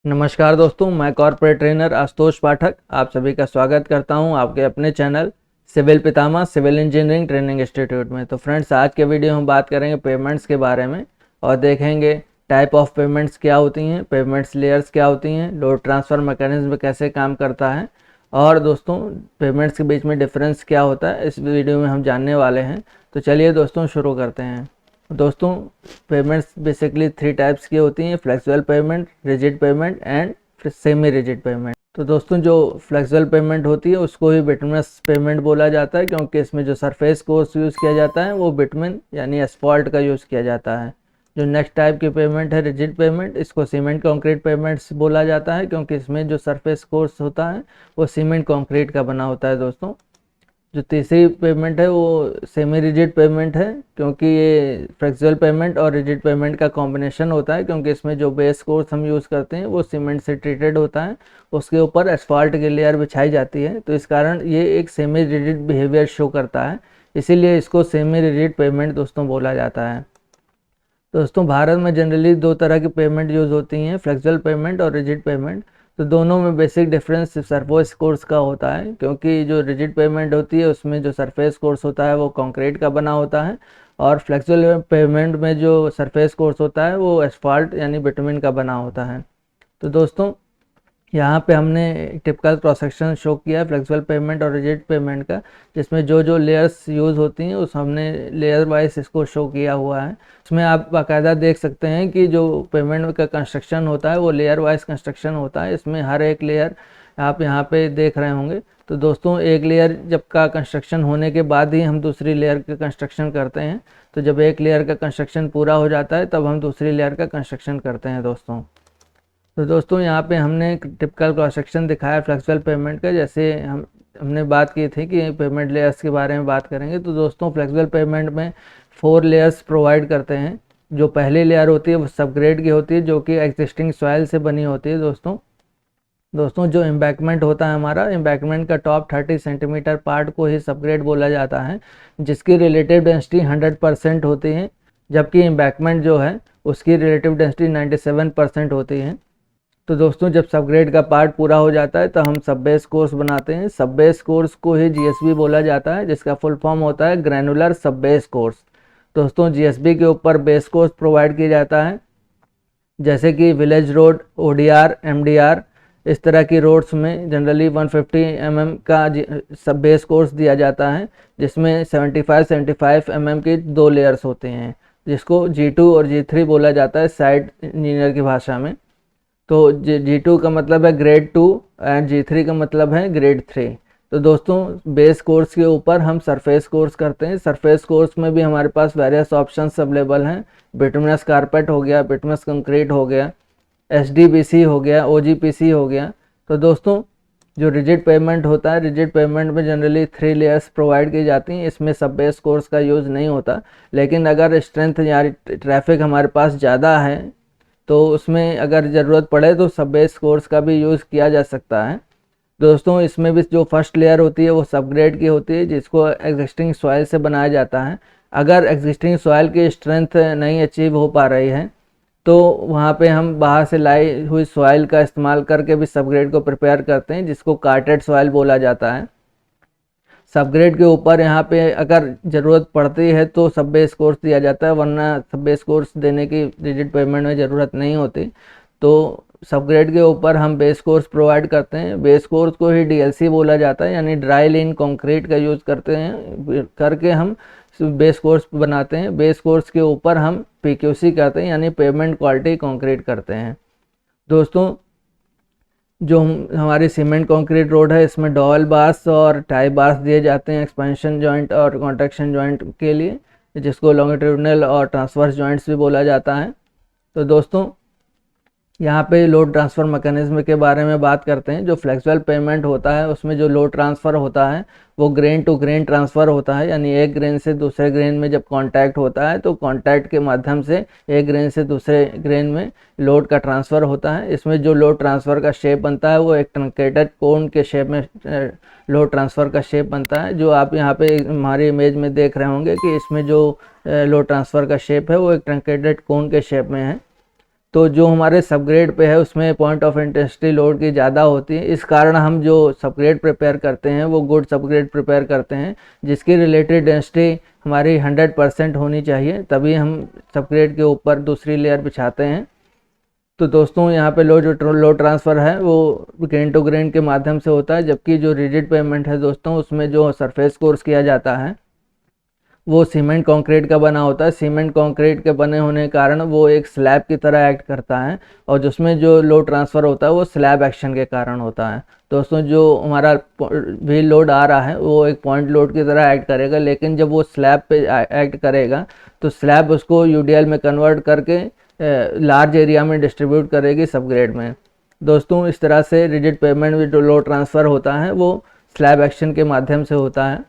नमस्कार दोस्तों, मैं कॉर्पोरेट ट्रेनर आशुतोष पाठक आप सभी का स्वागत करता हूं आपके अपने चैनल सिविल पितामह सिविल इंजीनियरिंग ट्रेनिंग इंस्टीट्यूट में। तो फ्रेंड्स, आज के वीडियो हम बात करेंगे पेमेंट्स के बारे में और देखेंगे टाइप ऑफ पेमेंट्स क्या होती हैं, पेमेंट्स लेयर्स क्या होती हैं, लोड ट्रांसफ़र मैकेनिज्म कैसे काम करता है और दोस्तों पेमेंट्स के बीच में डिफरेंस क्या होता है, इस वीडियो में हम जानने वाले हैं। तो चलिए दोस्तों शुरू करते हैं। दोस्तों पेमेंट्स बेसिकली 3 टाइप्स की होती हैं, flexible pavement, rigid payment and semi rigid payment. तो दोस्तों जो फ्लेक्सिबल पेमेंट होती है उसको ही बिटुमिनस पेमेंट बोला जाता है, क्योंकि इसमें जो सरफेस कोर्स यूज़ किया जाता है वो बिटुमिन यानी एस्फॉल्ट का यूज़ किया जाता है। जो नेक्स्ट टाइप की पेमेंट है रिजिड पेमेंट, इसको सीमेंट कंक्रीट पेमेंट्स बोला जाता है, क्योंकि इसमें जो सरफेस कोर्स होता है वो सीमेंट कंक्रीट का बना होता है। दोस्तों जो तीसरी पेमेंट है वो सेमी रिजिड पेमेंट है, क्योंकि ये फ्लेक्सिबल पेमेंट और रिजिड पेमेंट का कॉम्बिनेशन होता है, क्योंकि इसमें जो बेस कोर्स हम यूज़ करते हैं वो सीमेंट से ट्रीटेड होता है, उसके ऊपर एस्फाल्ट की लेयर बिछाई जाती है। तो इस कारण ये एक सेमी रिजिड बिहेवियर शो करता है, इसीलिए इसको सेमी रिजिड पेमेंट दोस्तों बोला जाता है। दोस्तों भारत में जनरली 2 तरह की पेमेंट यूज़ होती हैं, फ्लेक्सिबल पेमेंट और रिजिड पेमेंट। तो दोनों में बेसिक डिफरेंस सरफेस कोर्स का होता है, क्योंकि जो रिजिड पेमेंट होती है उसमें जो सरफेस कोर्स होता है वो कंक्रीट का बना होता है, और फ्लेक्सिबल पेमेंट में जो सरफेस कोर्स होता है वो एस्फाल्ट यानी बिटुमिन का बना होता है। तो दोस्तों यहाँ पे हमने टिपिकल क्रॉस सेक्शन शो किया है फ्लेक्सिबल पेमेंट और रिजिड पेमेंट का, जिसमें जो जो लेयर्स यूज़ होती हैं उस हमने लेयर वाइज इसको शो किया हुआ है। उसमें आप बाकायदा देख सकते हैं कि जो पेमेंट का कंस्ट्रक्शन होता है वो लेयर वाइज कंस्ट्रक्शन होता है। इसमें हर एक लेयर आप यहाँ पे देख रहे होंगे। तो दोस्तों एक लेयर जब का कंस्ट्रक्शन होने के बाद ही हम दूसरी लेयर का कंस्ट्रक्शन करते हैं। तो जब एक लेयर का कंस्ट्रक्शन पूरा हो जाता है तब हम दूसरी लेयर का कंस्ट्रक्शन करते हैं दोस्तों। तो दोस्तों यहाँ पे हमने टिपिकल क्रॉस सेक्शन दिखाया फ्लेक्सिबल पेमेंट का। जैसे हमने बात की थी कि पेमेंट लेयर्स के बारे में बात करेंगे, तो दोस्तों फ्लेक्सिबल पेमेंट में 4 लेयर्स प्रोवाइड करते हैं। जो पहली लेयर होती है वो सबग्रेड की होती है, जो कि एग्जिस्टिंग सॉइल से बनी होती है। दोस्तों जो एम्बैकमेंट होता है हमारा, एम्बैकमेंट का टॉप 30 सेंटीमीटर पार्ट को ही सबग्रेड बोला जाता है, जिसकी रिलेटिव डेंसिटी 100% होती है, जबकि एम्बैकमेंट जो है उसकी रिलेटिव डेंसिटी 97% होती है। तो दोस्तों जब सबग्रेड का पार्ट पूरा हो जाता है तो हम सब बेस कोर्स बनाते हैं। सब बेस कोर्स को ही जीएसबी बोला जाता है, जिसका फुल फॉर्म होता है ग्रैनुलर सब बेस कोर्स। दोस्तों जीएसबी के ऊपर बेस कोर्स प्रोवाइड किया जाता है, जैसे कि विलेज रोड, ओडीआर, एमडीआर, इस तरह की रोड्स में जनरली 150 mm का सब बेस कोर्स दिया जाता है, जिसमें 75 mm की 2 लेयर्स होते हैं, जिसको G2 और G3 बोला जाता है साइड इंजीनियर की भाषा में। तो G2 का मतलब है ग्रेड 2 एंड G3 का मतलब है ग्रेड 3। तो दोस्तों बेस कोर्स के ऊपर हम सरफेस कोर्स करते हैं। सरफेस कोर्स में भी हमारे पास वेरियस ऑप्शंस अवेलेबल हैं। बिटुमिनस कारपेट हो गया, बिटुमिनस कंक्रीट हो गया, SDBC हो गया, OGPC हो गया। तो दोस्तों जो रिजिड पेमेंट होता है, रिजिड पेमेंट में जनरली 3 लेयर्स प्रोवाइड की जाती हैं। इसमें सब बेस कोर्स का यूज़ नहीं होता, लेकिन अगर स्ट्रेंथ या ट्रैफिक हमारे पास ज़्यादा है तो उसमें अगर ज़रूरत पड़े तो सब बेस कोर्स का भी यूज़ किया जा सकता है। दोस्तों इसमें भी जो फर्स्ट लेयर होती है वो सबग्रेड की होती है, जिसको एग्जिस्टिंग सॉइल से बनाया जाता है। अगर एग्जिस्टिंग सॉइल की स्ट्रेंथ नहीं अचीव हो पा रही है तो वहाँ पे हम बाहर से लाई हुई सॉइल का इस्तेमाल करके भी सबग्रेड को प्रिपेयर करते हैं, जिसको कार्टेड सॉइल बोला जाता है। सबग्रेड के ऊपर यहाँ पे अगर ज़रूरत पड़ती है तो सब बेस कोर्स दिया जाता है, वरना सब बेस कोर्स देने की रिजिड पेमेंट में ज़रूरत नहीं होती। तो सबग्रेड के ऊपर हम बेस कोर्स प्रोवाइड करते हैं। बेस कोर्स को ही डीएलसी बोला जाता है, यानी ड्राई लीन कंक्रीट का यूज़ करते हैं करके हम बेस कोर्स बनाते हैं। बेस कोर्स के ऊपर हम पीक्यूसी करते हैं, यानी पेमेंट क्वालिटी कंक्रीट करते हैं। दोस्तों जो हमारी सीमेंट कंक्रीट रोड है, इसमें डॉल बार्स और टाई बार्स दिए जाते हैं एक्सपेंशन जॉइंट और कॉन्ट्रैक्शन जॉइंट के लिए, जिसको लॉन्गिट्यूडनल और ट्रांसवर्स जॉइंट्स भी बोला जाता है। तो दोस्तों यहाँ पे लोड ट्रांसफ़र मैकेनिज्म के बारे में बात करते हैं। जो फ्लेक्सिबल पेमेंट होता है उसमें जो लोड ट्रांसफ़र होता है वो ग्रेन टू ग्रेन ट्रांसफ़र होता है, यानी एक ग्रेन से दूसरे ग्रेन में जब कांटेक्ट होता है तो कांटेक्ट के माध्यम से एक ग्रेन से दूसरे ग्रेन में लोड का ट्रांसफ़र होता है। इसमें जो लोड ट्रांसफ़र का शेप बनता है वो एक ट्रंकेटेड कोन के शेप में लोड ट्रांसफ़र का शेप बनता है, जो आप यहाँ पे हमारी इमेज में देख रहे होंगे कि इसमें जो लोड ट्रांसफ़र का शेप है वो एक ट्रंकेटेड कोन के शेप में है। तो जो हमारे सबग्रेड पे है उसमें पॉइंट ऑफ इंटेंसिटी लोड की ज़्यादा होती है। इस कारण हम जो सबग्रेड प्रिपेयर करते हैं वो गुड सबग्रेड प्रिपेयर करते हैं, जिसकी रिलेटेड डेंसिटी हमारी 100% होनी चाहिए, तभी हम सबग्रेड के ऊपर दूसरी लेयर बिछाते हैं। तो दोस्तों यहाँ पे लोड ट्रांसफ़र है वो ग्रेन टू ग्रेन के माध्यम से होता है, जबकि जो रिजिड पेमेंट है दोस्तों उसमें जो सरफेस कोर्स किया जाता है वो सीमेंट कंक्रीट का बना होता है। सीमेंट कंक्रीट के बने होने के कारण वो एक स्लैब की तरह एक्ट करता है, और जिसमें जो लोड ट्रांसफ़र होता है वो स्लैब एक्शन के कारण होता है। दोस्तों जो हमारा व्हील लोड आ रहा है वो एक पॉइंट लोड की तरह एक्ट करेगा, लेकिन जब वो स्लैब पे एक्ट करेगा तो स्लैब उसको यूडीएल में कन्वर्ट करके लार्ज एरिया में डिस्ट्रीब्यूट करेगी सबग्रेड में। दोस्तों इस तरह से रिजिड पेमेंट में जो लोड ट्रांसफ़र होता है वो स्लैब एक्शन के माध्यम से होता है।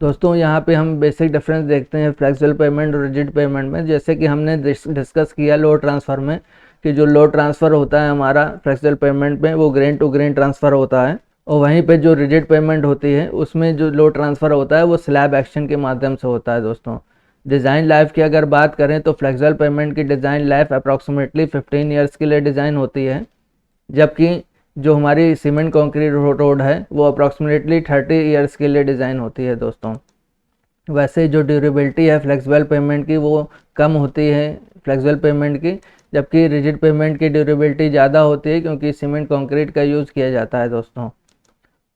दोस्तों यहाँ पे हम बेसिक डिफरेंस देखते हैं फ्लेक्सिबल पेमेंट और रिजिड पेमेंट में। जैसे कि हमने डिस्कस किया लोड ट्रांसफ़र में कि जो लोड ट्रांसफ़र होता है हमारा फ्लेक्सिबल पेमेंट में वो ग्रेन टू ग्रेन ट्रांसफ़र होता है, और वहीं पे जो रिजिड पेमेंट होती है उसमें जो लोड ट्रांसफ़र होता है वो स्लैब एक्शन के माध्यम से होता है। दोस्तों डिज़ाइन लाइफ की अगर बात करें तो फ्लेक्सिबल पेमेंट की डिज़ाइन लाइफ अप्रॉक्सीमेटली 15 ईयर्स के लिए डिज़ाइन होती है, जबकि जो हमारी सीमेंट कंक्रीट रोड है वो अप्रॉक्सीमेटली 30 ईयर्स के लिए डिज़ाइन होती है। दोस्तों वैसे जो ड्यूरेबिलिटी है फ्लेक्सिबल पेमेंट की वो कम होती है फ्लेक्सिबल पेमेंट की, जबकि रिजिड पेमेंट की ड्यूरेबिलिटी ज़्यादा होती है क्योंकि सीमेंट कंक्रीट का यूज़ किया जाता है।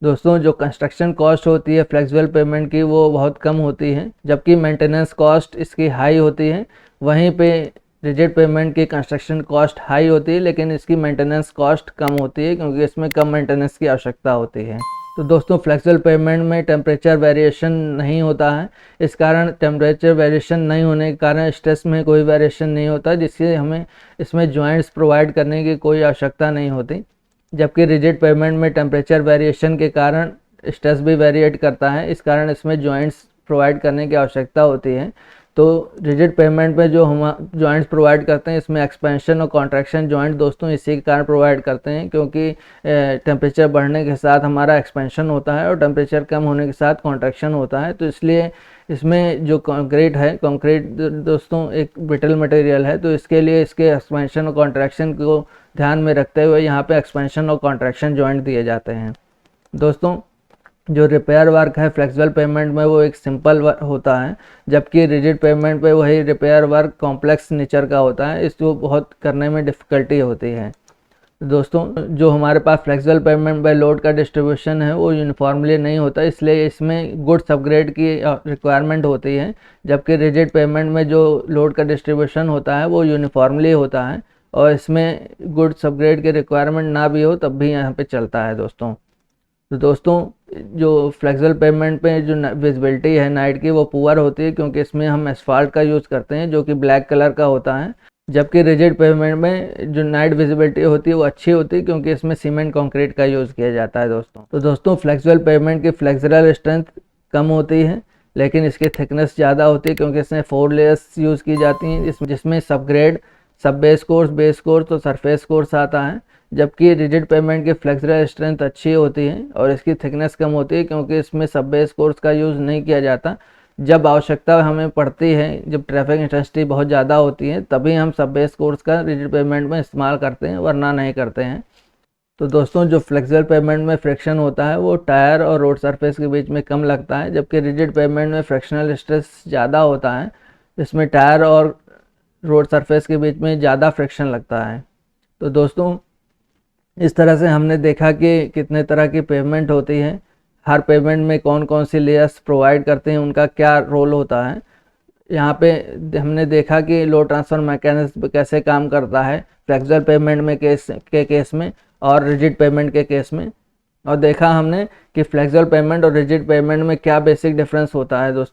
दोस्तों जो कंस्ट्रक्शन कॉस्ट होती है फ्लेक्सिबल पेमेंट की वो बहुत कम होती है, जबकि मेंटेनेंस कॉस्ट इसकी हाई होती है। वहीं पे रिजिड पेमेंट की कंस्ट्रक्शन कॉस्ट हाई होती है लेकिन इसकी मेंटेनेंस कॉस्ट कम होती है क्योंकि इसमें कम मेंटेनेंस की आवश्यकता होती है। तो दोस्तों फ्लेक्सिबल पेमेंट में टेम्परेचर वेरिएशन नहीं होता है, इस कारण टेम्परेचर वेरिएशन नहीं होने के कारण स्ट्रेस में कोई वेरिएशन नहीं होता, जिससे हमें इसमें जॉइंट्स प्रोवाइड करने की कोई आवश्यकता नहीं होती। जबकि रिजिड पेमेंट में टेम्परेचर वेरिएशन के कारण स्ट्रेस भी वेरिएट करता है, इस कारण इसमें जॉइंट्स प्रोवाइड करने की आवश्यकता होती है। तो रिजिड पेमेंट में जो हम जॉइंट्स प्रोवाइड करते हैं इसमें एक्सपेंशन और कॉन्ट्रैक्शन जॉइंट दोस्तों इसी के कारण प्रोवाइड करते हैं, क्योंकि टेम्परेचर बढ़ने के साथ हमारा एक्सपेंशन होता है और टेम्परेचर कम होने के साथ कॉन्ट्रैक्शन होता है। तो इसलिए इसमें जो कंक्रीट है, कंक्रीट दोस्तों एक ब्रिटल मटेरियल है, तो इसके लिए इसके एक्सपेंशन और कॉन्ट्रैक्शन को ध्यान में रखते हुए यहाँ पे एक्सपेंशन और कॉन्ट्रैक्शन जॉइंट दिए जाते हैं। दोस्तों जो रिपेयर वर्क है फ्लेक्सिबल पेमेंट में वो एक सिंपल होता है, जबकि रिजिड पेमेंट पे वही रिपेयर वर्क कॉम्प्लेक्स नेचर का होता है, इसको बहुत करने में डिफ़िकल्टी होती है। दोस्तों जो हमारे पास फ्लेक्सिबल पेमेंट पे लोड का डिस्ट्रीब्यूशन है वो यूनिफॉर्मली नहीं होता, इसलिए इसमें गुड सबग्रेड की रिक्वायरमेंट होती है, जबकि रिजिड पेमेंट में जो लोड का डिस्ट्रीब्यूशन होता है वो यूनिफॉर्मली होता है, और इसमें गुड सबग्रेड की रिक्वायरमेंट ना भी हो तब भी यहाँ पे चलता है। तो दोस्तों जो फ्लेक्सिबल पेमेंट पे जो विजिबिलिटी है नाइट की वो पुअर होती है, क्योंकि इसमें हम एसफाल्ट का यूज़ करते हैं जो कि ब्लैक कलर का होता है, जबकि रिजिड पेमेंट में जो नाइट विजिबिलिटी होती है वो अच्छी होती है क्योंकि इसमें सीमेंट कंक्रीट का यूज़ किया जाता है। तो दोस्तों फ्लेक्सिबल पेमेंट की फ्लेक्सुरल स्ट्रेंथ कम होती है लेकिन इसकी थिकनेस ज़्यादा होती है, क्योंकि इसमें 4 लेयर्स यूज़ की जाती हैं, जिसमें सबग्रेड, सब बेस कोर्स और सरफेस कोर्स आता है। जबकि रिजिड पेमेंट की फ्लेक्सुरल स्ट्रेंथ अच्छी होती है और इसकी थिकनेस कम होती है क्योंकि इसमें सब बेस कोर्स का यूज़ नहीं किया जाता। जब आवश्यकता हमें पड़ती है, जब ट्रैफिक इंटेंसिटी बहुत ज़्यादा होती है, तभी हम सब बेस कोर्स का रिजिड पेमेंट में इस्तेमाल करते हैं, वरना नहीं करते हैं। तो दोस्तों जो फ्लेक्सिबल पेमेंट में फ्रिक्शन होता है वो टायर और रोड सरफेस के बीच में कम लगता है, जबकि रिजिड पेमेंट में फ्रिक्शनल स्ट्रेस ज़्यादा होता है, इसमें टायर और रोड सरफेस के बीच में ज़्यादा फ्रिक्शन लगता है। तो दोस्तों इस तरह से हमने देखा कि कितने तरह की पेमेंट होती है, हर पेमेंट में कौन कौन सी लेयर्स प्रोवाइड करते हैं, उनका क्या रोल होता है। यहाँ पे हमने देखा कि लोड ट्रांसफ़र मैकेनिज्म कैसे काम करता है फ्लेक्सिबल पेमेंट में केस में और रिजिड पेमेंट के केस में, और देखा हमने कि फ्लेक्सिबल पेमेंट और रिजिड पेमेंट में क्या बेसिक डिफरेंस होता है।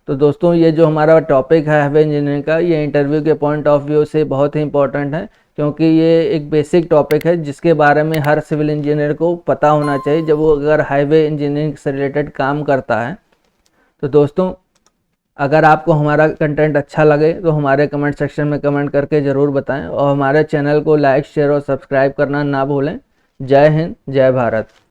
तो दोस्तों ये जो हमारा टॉपिक है हाईवे इंजीनियरिंग का, ये इंटरव्यू के पॉइंट ऑफ व्यू से बहुत ही इंपॉर्टेंट है, क्योंकि ये एक बेसिक टॉपिक है जिसके बारे में हर सिविल इंजीनियर को पता होना चाहिए जब वो अगर हाईवे इंजीनियरिंग से रिलेटेड काम करता है। तो दोस्तों अगर आपको हमारा कंटेंट अच्छा लगे तो हमारे कमेंट सेक्शन में कमेंट करके ज़रूर बताएं, और हमारे चैनल को लाइक, शेयर और सब्सक्राइब करना ना भूलें। जय हिंद, जय भारत।